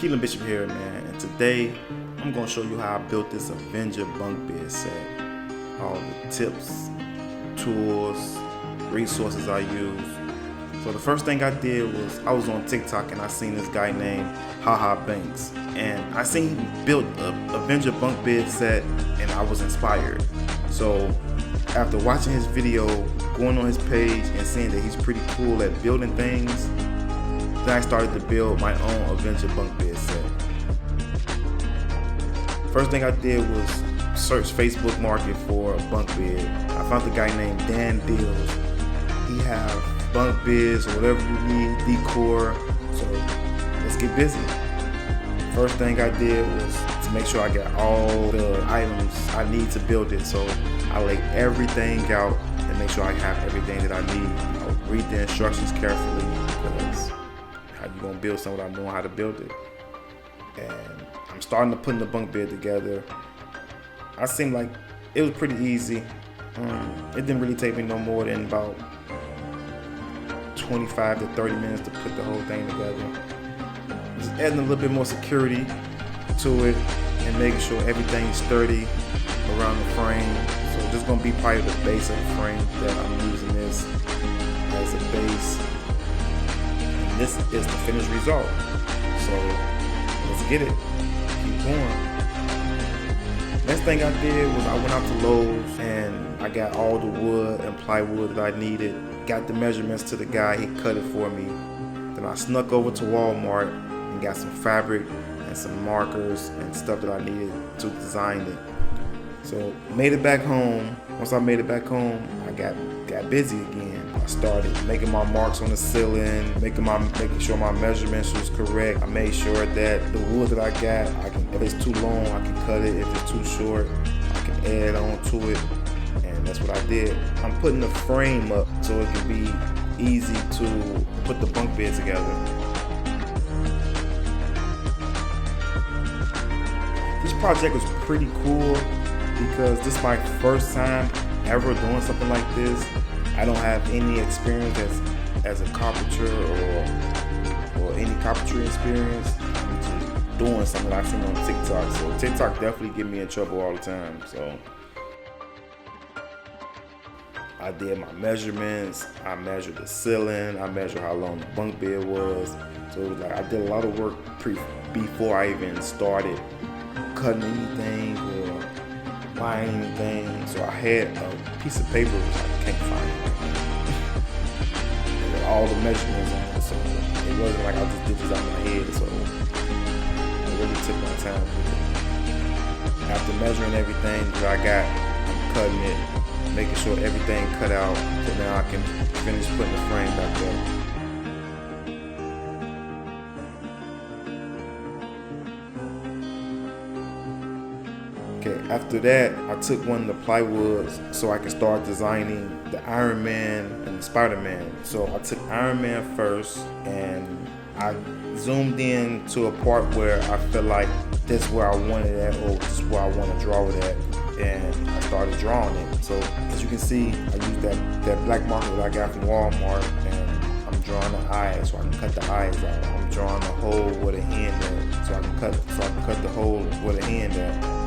Keelan Bishop here, man, and today I'm going to show you how I built this Avenger bunk bed set. All the tips, tools, resources I use. So the first thing I did was I was on TikTok and I seen this guy named Haha Banks, and I seen he built a Avenger bunk bed set and I was inspired. So after watching his video, going on his page and seeing that he's pretty cool at building things, then I started to build my own Avenger bunk bed set. First thing I did was search Facebook Market for a bunk bed. I found the guy named Dan Dealz. He have bunk beds or whatever you need, decor, so let's get busy. First thing I did was to make sure I got all the items I need to build it. So I laid everything out and make sure I have everything that I need. I'll read the instructions carefully because how you gonna build something without knowing how to build it. And I'm starting to put the bunk bed together. I seemed like it was pretty easy. It didn't really take me no more than about 25 to 30 minutes to put the whole thing together. Just adding a little bit more security to it and making sure everything's sturdy around the frame. So this is gonna be part of the base of the frame that I'm using this as a base. And this is the finished result. So let's get it. Keep going. Next thing I did was I went out to Lowe's and I got all the wood and plywood that I needed. Got the measurements to the guy, he cut it for me. Then I snuck over to Walmart and got some fabric and some markers and stuff that I needed to design it. So made it back home. Once I made it back home, I got busy again. I started making my marks on the ceiling, making sure my measurements was correct. I made sure that the wood that I got, if it's too long, I can cut it. If it's too short, I can add on to it. And that's what I did. I'm putting the frame up so it can be easy to put the bunk bed together. This project was pretty cool because this is my first time ever doing something like this. I don't have any experience as a carpenter or any carpentry experience. I'm just doing something I've seen on TikTok. So TikTok definitely get me in trouble all the time. So I did my measurements, I measured the ceiling, I measured how long the bunk bed was. So it was like I did a lot of work before I even started cutting anything or buying anything. So I had a piece of paper which I can't find it. And all the measurements on it, so it wasn't like I just did this out of my head. So I really took my time with it. After measuring everything that I got, I'm cutting it, making sure everything cut out, so now I can finish putting the frame back up. Okay, after that, I took one of the plywoods so I could start designing the Iron Man and the Spider-Man. So I took Iron Man first and I zoomed in to a part where I felt like this is where I wanted it at, or this is where I want to draw it at. And I started drawing it. So as you can see, I used that black marker that I got from Walmart, and I'm drawing the eyes so I can cut the eyes out. I'm drawing the hole where the hand at, so I can cut the hole where the hand at.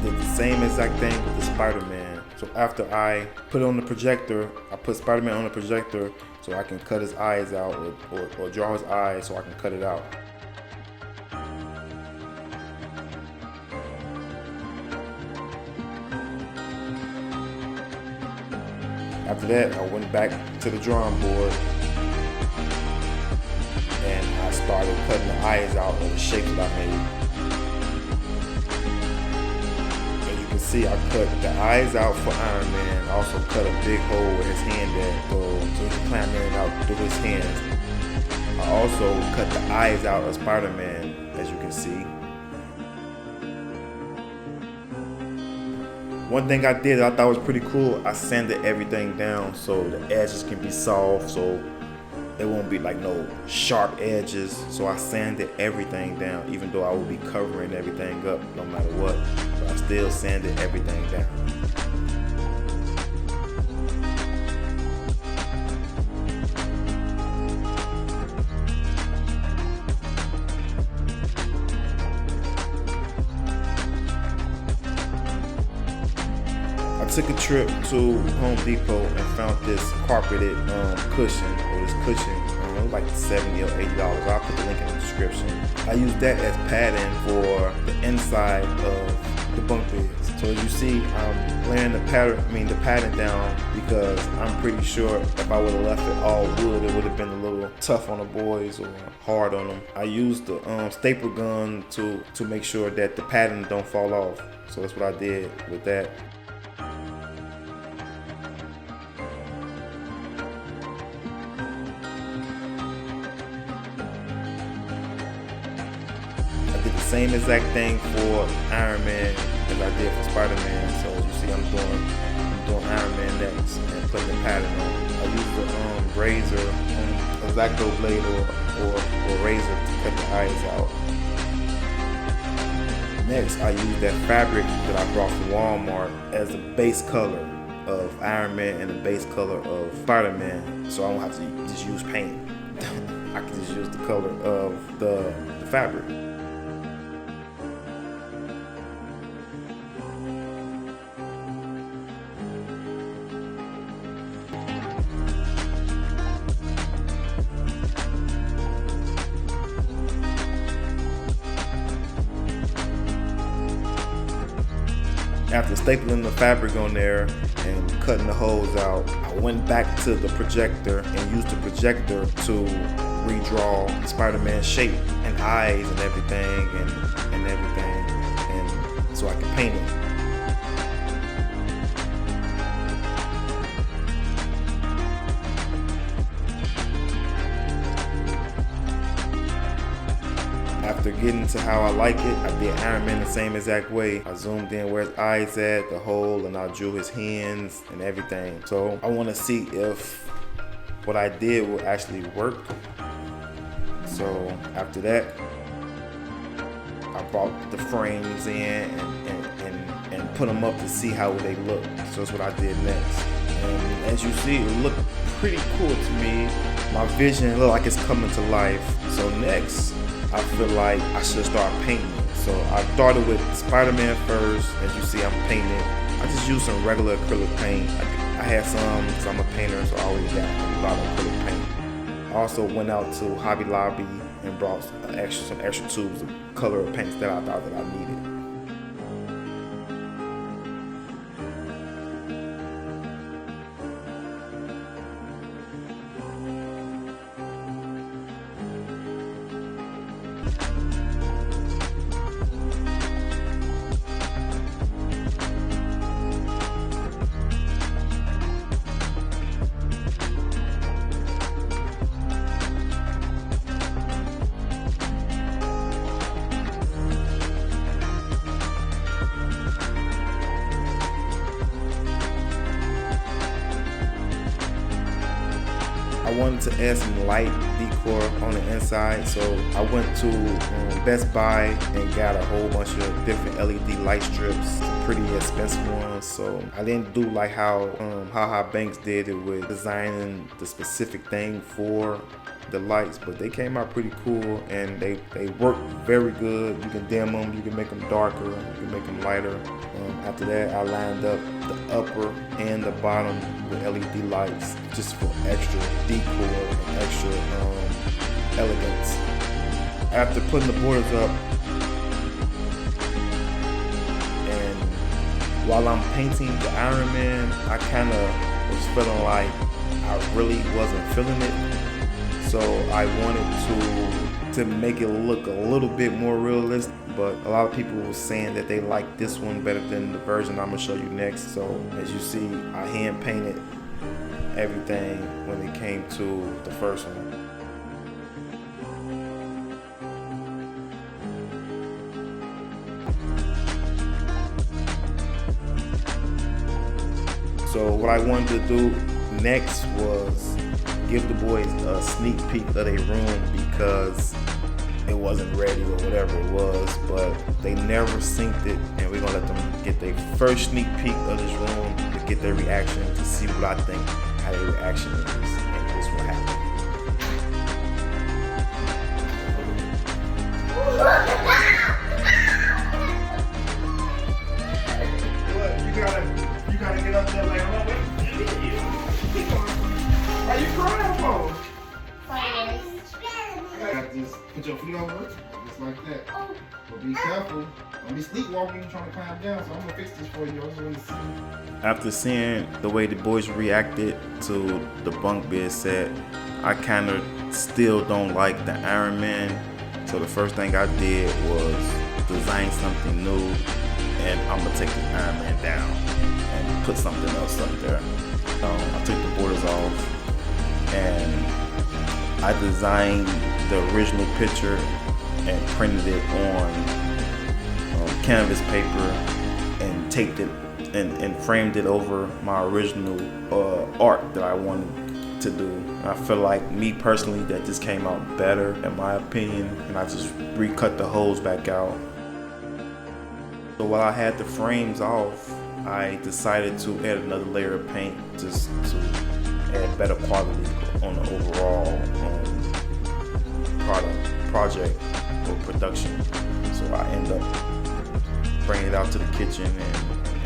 Did the same exact thing with the Spider-Man. So after I put it on the projector, I put Spider-Man on the projector so I can cut his eyes out or draw his eyes so I can cut it out. After that, I went back to the drawing board and I started cutting the eyes out of the shapes that I made. See, I cut the eyes out for Iron Man. I also cut a big hole where his hand at, so he can climb in and out through his hands. I also cut the eyes out of Spider-Man, as you can see. One thing I did that I thought was pretty cool, I sanded everything down so the edges can be soft, so there won't be like no sharp edges. So I sanded everything down, even though I will be covering everything up no matter what. But I still sanded everything down. I took a trip to Home Depot and found this carpeted cushion, or this cushion, like $70 or $80. I'll put the link in the description. I used that as padding for the inside of the bunk beds. So as you see, I'm laying the padding down because I'm pretty sure if I would have left it all wood, it would have been a little tough on the boys or hard on them. I used the staple gun to make sure that the padding don't fall off. So that's what I did with that. Same exact thing for Iron Man as I did for Spider-Man. So as you see, I'm doing Iron Man next and putting the pattern on. I used the razor, a X-Acto blade or razor to cut the eyes out. Next, I used that fabric that I brought from Walmart as the base color of Iron Man and the base color of Spider-Man. So I don't have to just use paint. I can just use the color of the fabric. After stapling the fabric on there and cutting the holes out, I went back to the projector and used the projector to redraw Spider-Man's shape and eyes and everything and so I could paint it. After getting to how I like it, I did Iron Man the same exact way. I zoomed in where his eyes at, the hole, and I drew his hands and everything. So I want to see if what I did will actually work. So after that, I brought the frames in and put them up to see how they look. So that's what I did next. And as you see, it looked pretty cool to me. My vision looked like it's coming to life. So next, I feel like I should start painting. So I started with Spider-Man first. As you see, I'm painting. I just used some regular acrylic paint. I had some because I'm a painter, so I always got a lot of acrylic paint. I also went out to Hobby Lobby and brought some extra tubes of color paints that I thought that I needed. I wanted to add some light decor on the inside, so I went to Best Buy and got a whole bunch of different LED light strips, some pretty expensive ones. So I didn't do like how Banks did it with designing the specific thing for the lights, but they came out pretty cool and they work very good. You can dim them, you can make them darker, you can make them lighter. After that, I lined up the upper and the bottom with LED lights just for extra decor and extra elegance. After putting the borders up, and while I'm painting the Iron Man, I kind of was feeling like I really wasn't feeling it. So I wanted to make it look a little bit more realistic, but a lot of people were saying that they like this one better than the version I'm gonna show you next. So as you see, I hand painted everything when it came to the first one. So what I wanted to do next was give the boys a sneak peek of their room because it wasn't ready or whatever it was, but they never synced it, and we're gonna let them get their first sneak peek of this room to get their reaction, to see what I think, how their reaction is, and this will happen. You gotta get up there like, oh, why you crying for? I got this. Put your feet over it, just like that. But be careful. Don't be sleepwalking trying to climb down. So I'm gonna fix this for you. I just want to see. After seeing the way the boys reacted to the bunk bed set, I kind of still don't like the Iron Man. So the first thing I did was design something new, and I'm gonna take the Iron Man down and put something else up there. I took the borders off, and I designed the original picture and printed it on canvas paper and taped it and framed it over my original art that I wanted to do. And I feel like, me personally, that this came out better in my opinion, and I just recut the holes back out. So while I had the frames off, I decided to add another layer of paint just to add better quality on the overall project or production. So I end up bringing it out to the kitchen and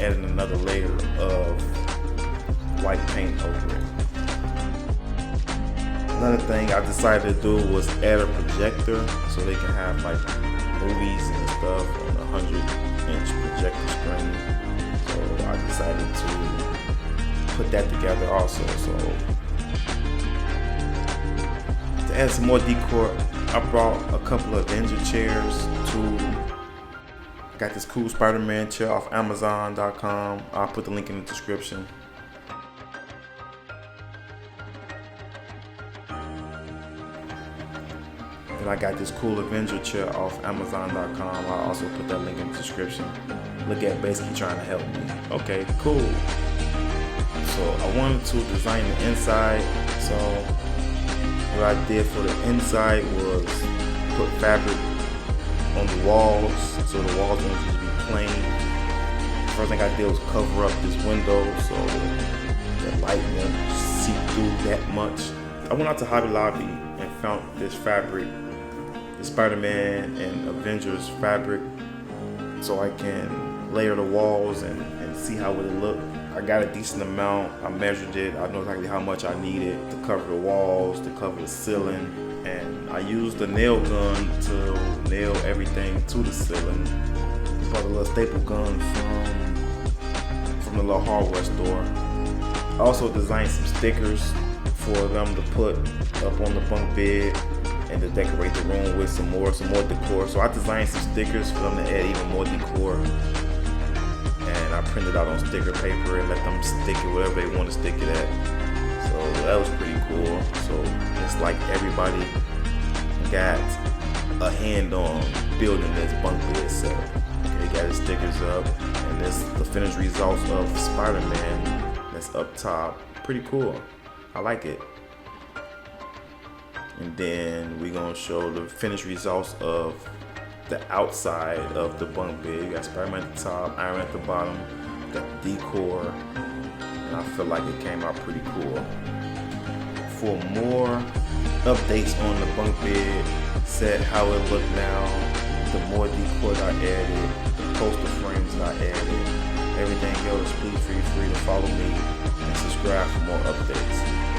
adding another layer of white paint over it. Another thing I decided to do was add a projector so they can have like movies and stuff on a 100-inch projector screen. So I decided to put that together also. So to add some more decor, I brought a couple of Avenger chairs I got this cool Spider-Man chair off Amazon.com. I'll put the link in the description. And I got this cool Avenger chair off Amazon.com. I'll also put that link in the description. Look at basically trying to help me. Okay, cool. So I wanted to design the inside. So what I did for the inside was put fabric on the walls, so the walls don't just be plain. First thing I did was cover up this window so the light won't seep through that much. I went out to Hobby Lobby and found this fabric, the Spider-Man and Avengers fabric, so I can layer the walls and see how it would look. I got a decent amount. I measured it. I know exactly how much I needed to cover the walls, to cover the ceiling. And I used a nail gun to nail everything to the ceiling. I bought a little staple gun from the little hardware store. I also designed some stickers for them to put up on the bunk bed and to decorate the room with some more decor. So I designed some stickers for them to add even more decor. And I printed out on sticker paper and let them stick it wherever they want to stick it at. So that was pretty cool. So it's like everybody got a hand on building this bunk bed set. They got his stickers up, and this the finished results of Spider-Man that's up top. Pretty cool. I like it. And then we're gonna show the finished results of the outside of the bunk bed. You got Spider-Man at the top, Iron Man at the bottom, got the decor. I feel like it came out pretty cool. For more updates on the bunk bed set, how it looked now, the more decor I added, the poster frames I added, everything else, please feel free to follow me and subscribe for more updates.